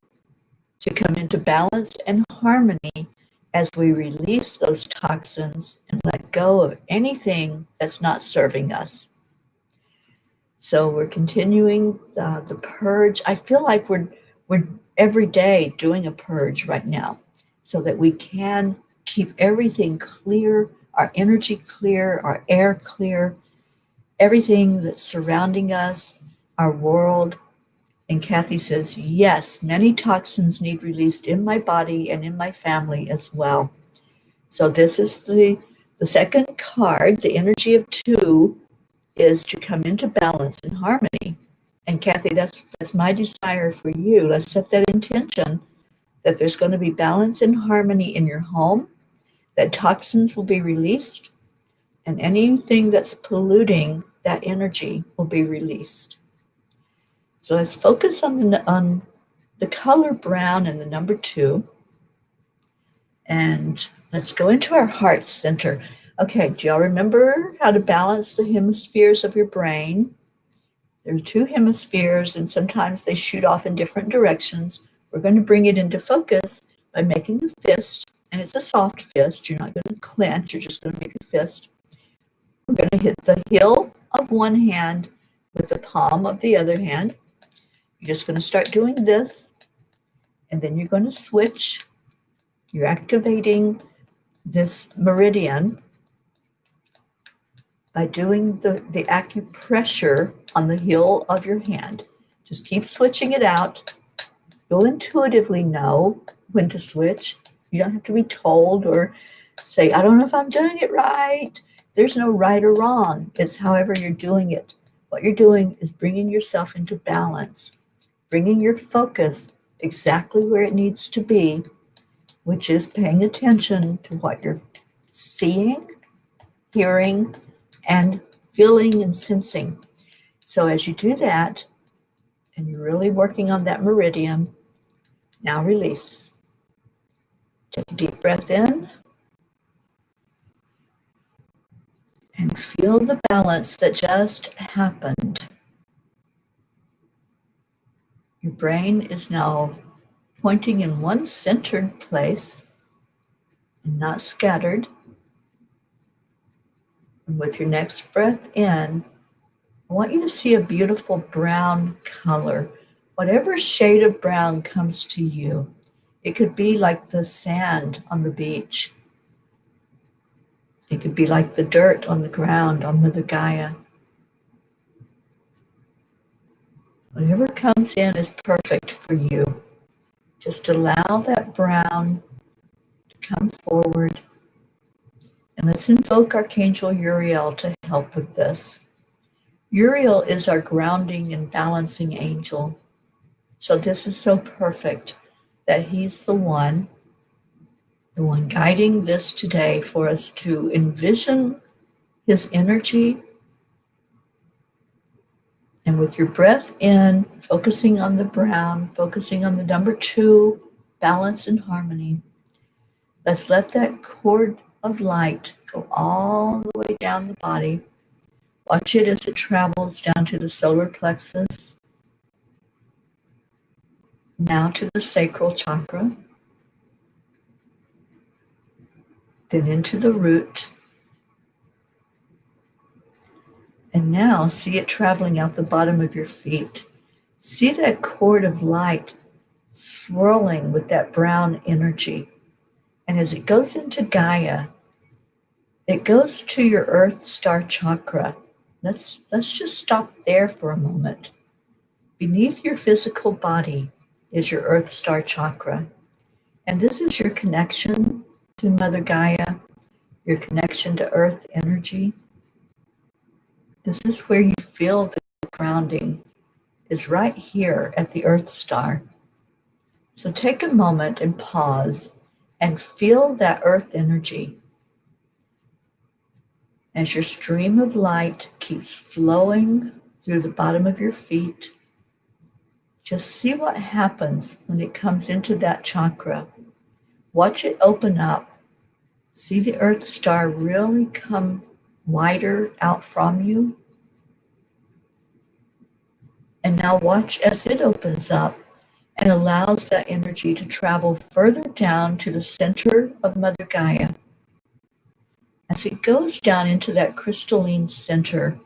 to come into balance and harmony as we release those toxins and let go of anything that's not serving us. So we're continuing the purge. I feel like we're every day doing a purge right now, so that we can keep everything clear, our energy clear, our air clear, everything that's surrounding us, our world. And Kathy says, yes, many toxins need released in my body and in my family as well. So this is the second card. The energy of 2 is to come into balance and harmony. And Kathy, that's my desire for you. Let's set that intention that there's going to be balance and harmony in your home, that toxins will be released, and anything that's polluting that energy will be released. So let's focus on the color brown and the number 2. And let's go into our heart center. Okay, do y'all remember how to balance the hemispheres of your brain? There are 2 hemispheres, and sometimes they shoot off in different directions. We're going to bring it into focus by making a fist, and it's a soft fist. You're not going to clench, you're just going to make a fist. We're going to hit the heel of one hand with the palm of the other hand. You're just going to start doing this, and then you're going to switch. You're activating this meridian by doing the acupressure on the heel of your hand. Just keep switching it out. You'll intuitively know when to switch. You don't have to be told or say, I don't know if I'm doing it right. There's no right or wrong. It's however you're doing it. What you're doing is bringing yourself into balance, bringing your focus exactly where it needs to be, which is paying attention to what you're seeing, hearing, and feeling and sensing. So as you do that, and you're really working on that meridian, now release. Take a deep breath in and feel the balance that just happened. Your brain is now pointing in one centered place and not scattered. And with your next breath in, I want you to see a beautiful brown color. Whatever shade of brown comes to you. It could be like the sand on the beach. It could be like the dirt on the ground on Mother Gaia. Whatever comes in is perfect for you. Just allow that brown to come forward. And let's invoke Archangel Uriel to help with this. Uriel is our grounding and balancing angel. So this is so perfect that he's the one guiding this today for us to envision his energy And with your breath in, focusing on the brown, focusing on the number 2, balance and harmony, let's let that cord of light go all the way down the body. Watch it as it travels down to the solar plexus, now to the sacral chakra, then into the root, and now see it traveling out the bottom of your feet. See that cord of light swirling with that brown energy. And as it goes into Gaia, it goes to your Earth Star chakra. Let's just stop there for a moment. Beneath your physical body is your Earth Star chakra. And this is your connection to Mother Gaia, your connection to Earth energy. This is where you feel the grounding, is right here at the Earth Star. So take a moment and pause and feel that Earth energy as your stream of light keeps flowing through the bottom of your feet. Just see what happens when it comes into that chakra. Watch it open up. See the Earth Star really come wider out from you. And now watch as it opens up and allows that energy to travel further down to the center of Mother Gaia. As it goes down into that crystalline center,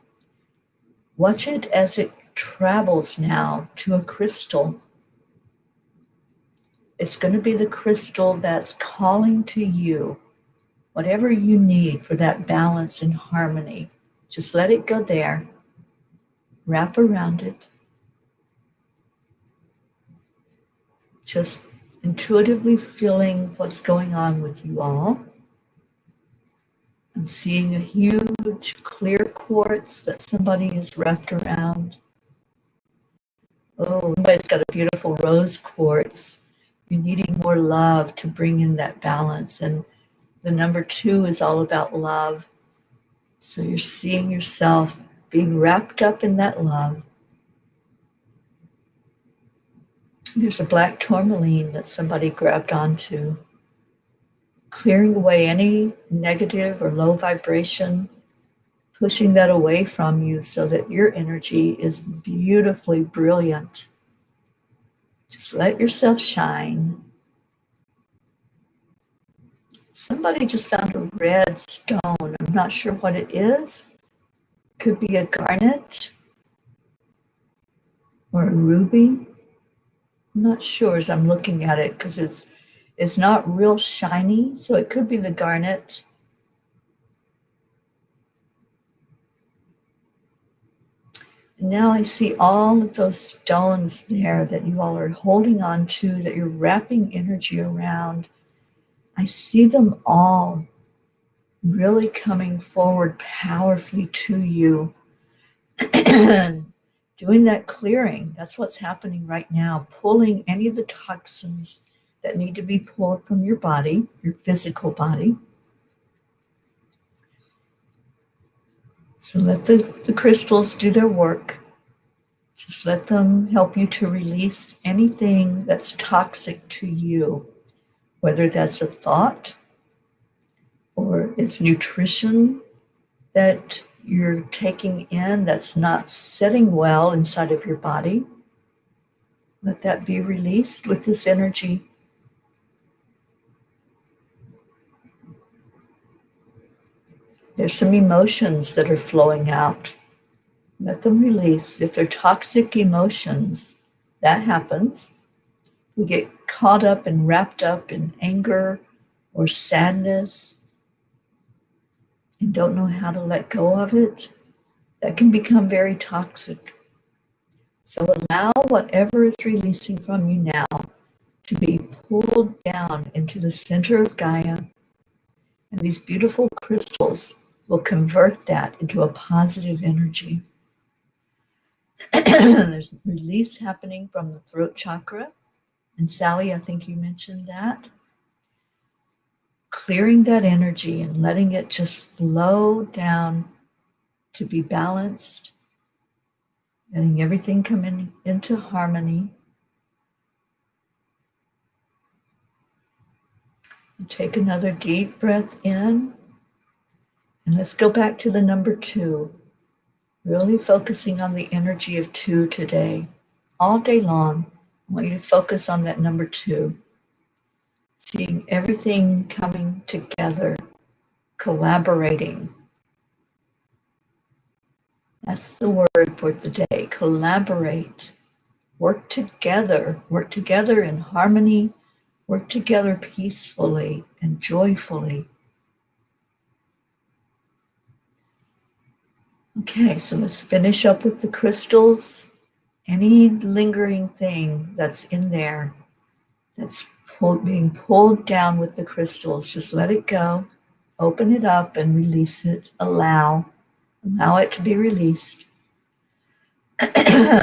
watch it as it travels now to a crystal. It's going to be the crystal that's calling to you. Whatever you need for that balance and harmony, just let it go there. Wrap around it. Just intuitively feeling what's going on with you all. I'm seeing a huge clear quartz that somebody has wrapped around. Oh, somebody's got a beautiful rose quartz. You're needing more love to bring in that balance. And the number 2 is all about love. So you're seeing yourself being wrapped up in that love. There's a black tourmaline that somebody grabbed onto, clearing away any negative or low vibration, pushing that away from you so that your energy is beautifully brilliant. Just let yourself shine. Somebody just found a red stone. I'm not sure what it is. Could be a garnet or a ruby. I'm not sure as I'm looking at it because it's not real shiny, so it could be the garnet. And now I see all of those stones there that you all are holding on to, that you're wrapping energy around. I see them all really coming forward powerfully to you. Doing that clearing, that's what's happening right now, pulling any of the toxins that need to be pulled from your body, your physical body. So let the crystals do their work. Just let them help you to release anything that's toxic to you, whether that's a thought or it's nutrition that you're taking in that's not sitting well inside of your body. Let that be released with this energy. There's some emotions that are flowing out. Let them release. If they're toxic emotions, that happens. We get caught up and wrapped up in anger or sadness and don't know how to let go of it. That can become very toxic. So allow whatever is releasing from you now to be pulled down into the center of Gaia. And these beautiful crystals will convert that into a positive energy. There's release happening from the throat chakra. And Sally, I think you mentioned that. Clearing that energy and letting it just flow down to be balanced. letting everything come into harmony. And take another deep breath in, and let's go back to the number 2. Really focusing on the energy of 2 today. All day long, I want you to focus on that number 2. Seeing everything coming together, collaborating. That's the word for the day, collaborate. Work together in harmony, work together peacefully and joyfully. Okay, so let's finish up with the crystals. Any lingering thing that's in there that's being pulled down with the crystals, just let it go. Open it up and release it. Allow it to be released.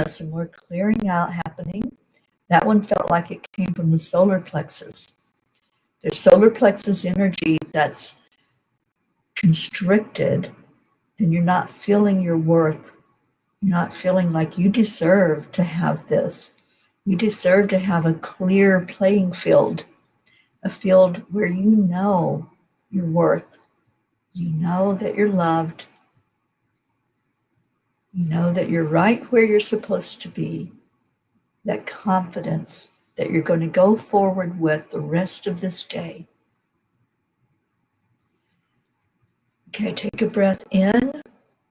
Some more clearing out happening. That one felt like it came from the solar plexus. There's solar plexus energy that's constricted, and you're not feeling your worth. You're not feeling like you deserve to have this. You deserve to have a clear playing field, a field where you know your worth. You know that you're loved. You know that you're right where you're supposed to be. That confidence that you're going to go forward with the rest of this day. Okay, take a breath in,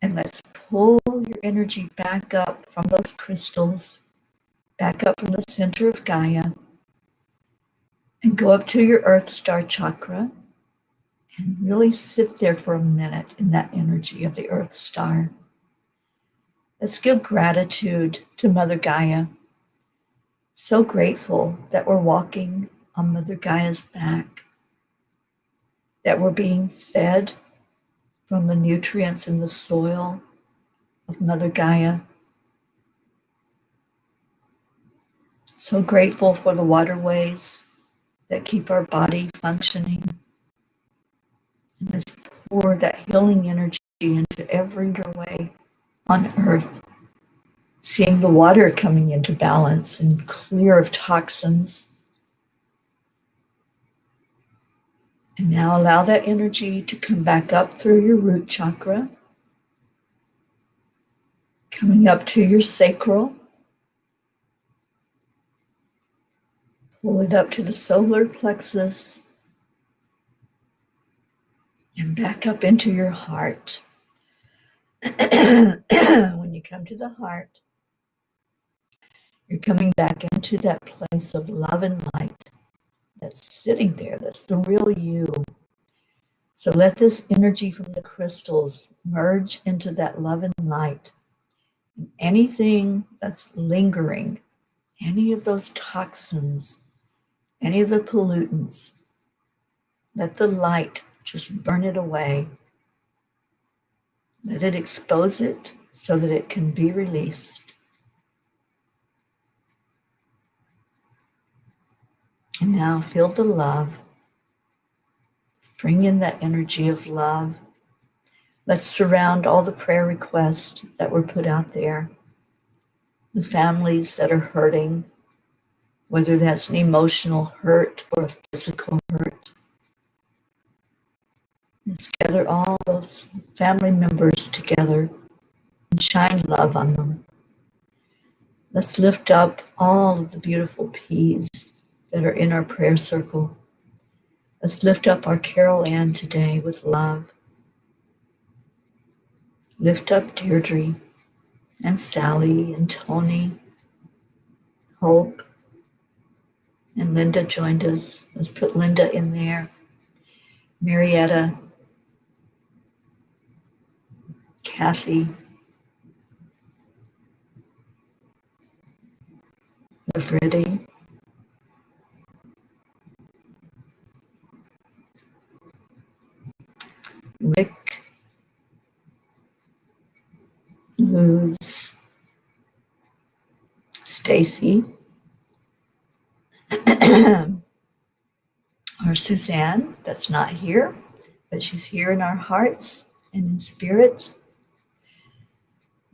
and let's pull your energy back up from those crystals, back up from the center of Gaia, and go up to your Earth Star chakra, and really sit there for a minute in that energy of the Earth Star. Let's give gratitude to Mother Gaia. So grateful that we're walking on Mother Gaia's back, that we're being fed from the nutrients in the soil of Mother Gaia. So grateful for the waterways that keep our body functioning. And let's pour that healing energy into every way on Earth. Seeing the water coming into balance and clear of toxins. And now allow that energy to come back up through your root chakra, coming up to your sacral. Pull it up to the solar plexus and back up into your heart. When you come to the heart, you're coming back into that place of love and light that's sitting there. That's the real you. So let this energy from the crystals merge into that love and light. And anything that's lingering, any of those toxins, any of the pollutants, let the light just burn it away. Let it expose it so that it can be released. And now feel the love. Let's bring in that energy of love. Let's surround all the prayer requests that were put out there. The families that are hurting, whether that's an emotional hurt or a physical hurt. Let's gather all those family members together and shine love on them. Let's lift up all of the beautiful P's that are in our prayer circle. Let's lift up our Carol Ann today with love. Lift up Deirdre and Sally and Tony, Hope, and Linda joined us. Let's put Linda in there. Marietta, Kathy, Lavredi, Rick, Luz, Stacy, or Suzanne, that's not here, but she's here in our hearts and in spirit.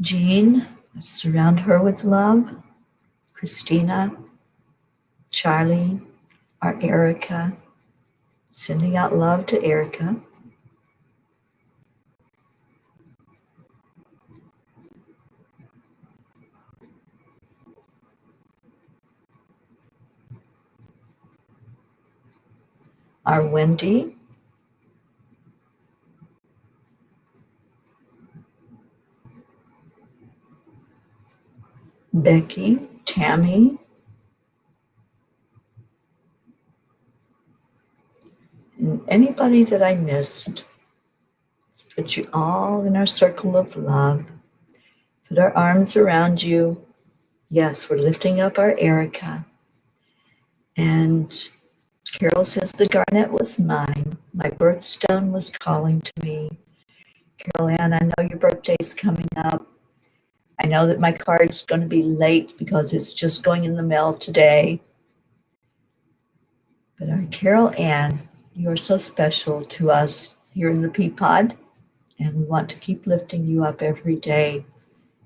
Jean, Let's surround her with love. Christina, Charlie, our Erica, sending out love to Erica. Our Wendy, Becky, Tammy, and anybody that I missed. Let's put you all in our circle of love. Put our arms around you. Yes, we're lifting up our Erica. And Carol says the garnet was mine. My birthstone was calling to me. Carol Ann, I know your birthday's coming up. I know that my card's going to be late because it's just going in the mail today. But our Carol Ann, you are so special to us here in the Peapod, and we want to keep lifting you up every day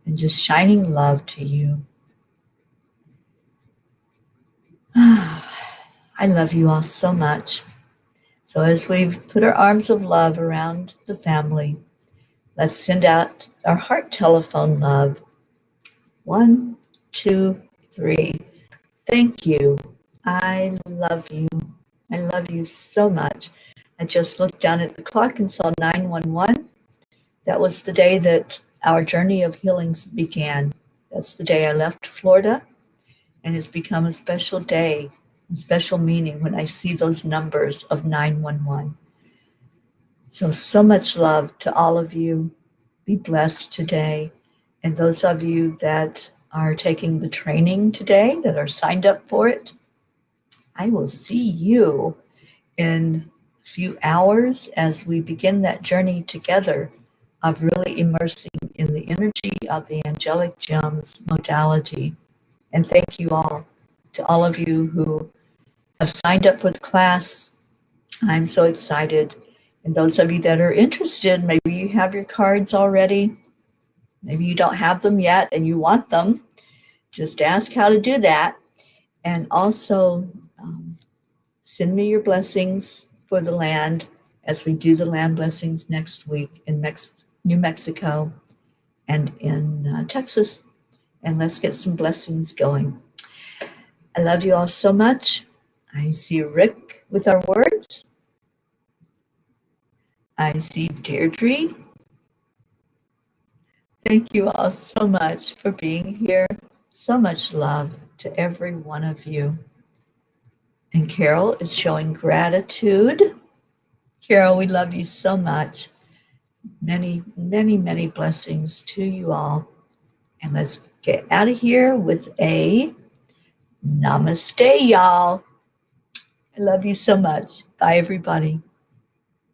and just shining love to you. I love you all so much. So as we've put our arms of love around the family, let's send out our heart telephone love. 1, 2, 3. Thank you. I love you. I love you so much. I just looked down at the clock and saw 911. That was the day that our journey of healings began. That's the day I left Florida, and it's become a special day and special meaning when I see those numbers of 911. So much love to all of you. Be blessed today. And those of you that are taking the training today, that are signed up for it, I will see you in a few hours as we begin that journey together of really immersing in the energy of the angelic gems modality. And thank you all, to all of you who have signed up for the class. I'm so excited. And those of you that are interested, maybe you have your cards already. Maybe you don't have them yet and you want them. Just ask how to do that. And also send me your blessings for the land as we do the land blessings next week in New Mexico and in Texas. And let's get some blessings going. I love you all so much. I see Rick with our words. I see Deirdre. Thank you all so much for being here. So much love to every one of you. And Carol is showing gratitude. Carol, we love you so much. Many, many, many blessings to you all. And let's get out of here with a namaste, y'all. I love you so much. Bye, everybody.